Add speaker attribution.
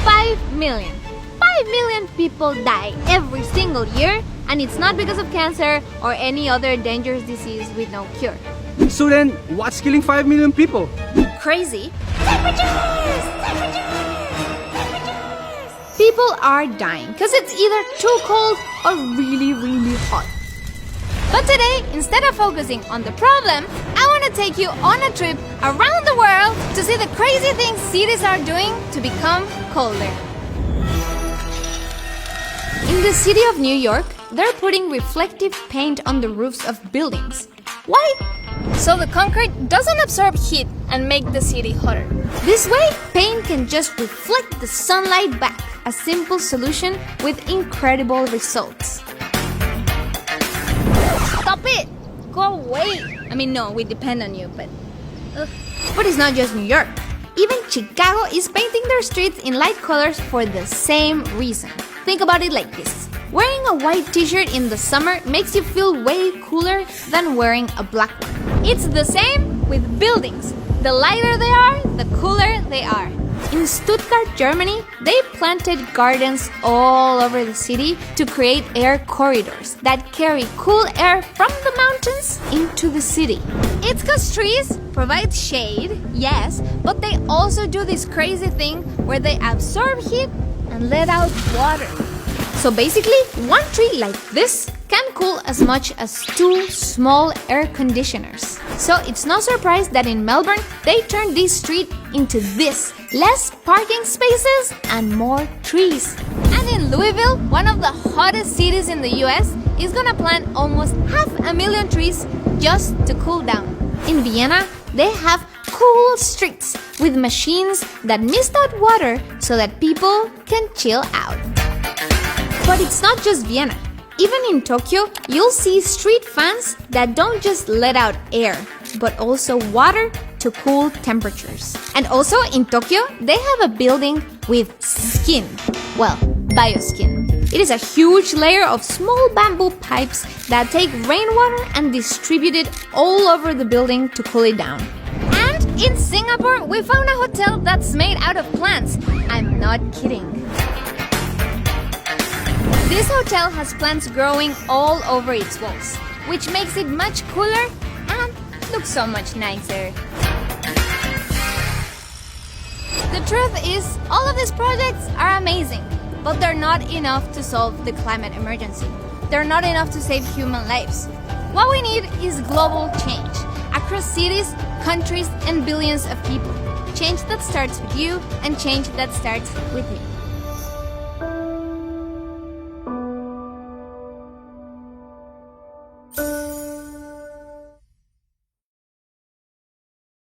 Speaker 1: 5 million. 5 million people die every single year, and it's not because of cancer or any other dangerous disease with no cure.
Speaker 2: So then, what's killing 5 million people?
Speaker 1: Crazy. Temperatures! People are dying because it's either too cold or really, really hot. But today, instead of focusing on the problem, I want to take you on a trip around the world to see the crazy things cities are doing to become colder. In the city of New York, they're putting reflective paint on the roofs of buildings. Why? So the concrete doesn't absorb heat and make the city hotter. This way, paint can just reflect the sunlight back. A simple solution with incredible results. Stop it! Go away! I mean, no, we depend on you, but... But it's not just New York. Even Chicago is painting their streets in light colors for the same reason. Think about it like this. Wearing a white t-shirt in the summer makes you feel way cooler than wearing a black one. It's the same with buildings. The lighter they are, the cooler they are. In Stuttgart, Germany, they planted gardens all over the city to create air corridors that carry cool air from the mountains into the city. It's because trees provide shade, yes, but they also do this crazy thing where they absorb heat and let out water. So basically, one tree like this can cool as much as 2 small air conditioners. So it's no surprise that in Melbourne, they turned this street into this. Less parking spaces and more trees. And in Louisville, one of the hottest cities in the US, is gonna plant almost 500,000 trees just to cool down. In Vienna, they have cool streets with machines that mist out water so that people can chill out. But it's not just Vienna. Even in Tokyo, you'll see street fans that don't just let out air, but also water to cool temperatures. And also in Tokyo, they have a building with skin. Well, bioskin. It is a huge layer of small bamboo pipes that take rainwater and distribute it all over the building to cool it down. And in Singapore, we found a hotel that's made out of plants. I'm not kidding. This hotel has plants growing all over its walls, which makes it much cooler and looks so much nicer. The truth is, all of these projects are amazing, but they're not enough to solve the climate emergency. They're not enough to save human lives. What we need is global change, across cities, countries, and billions of people. Change that starts with you and change that starts with me.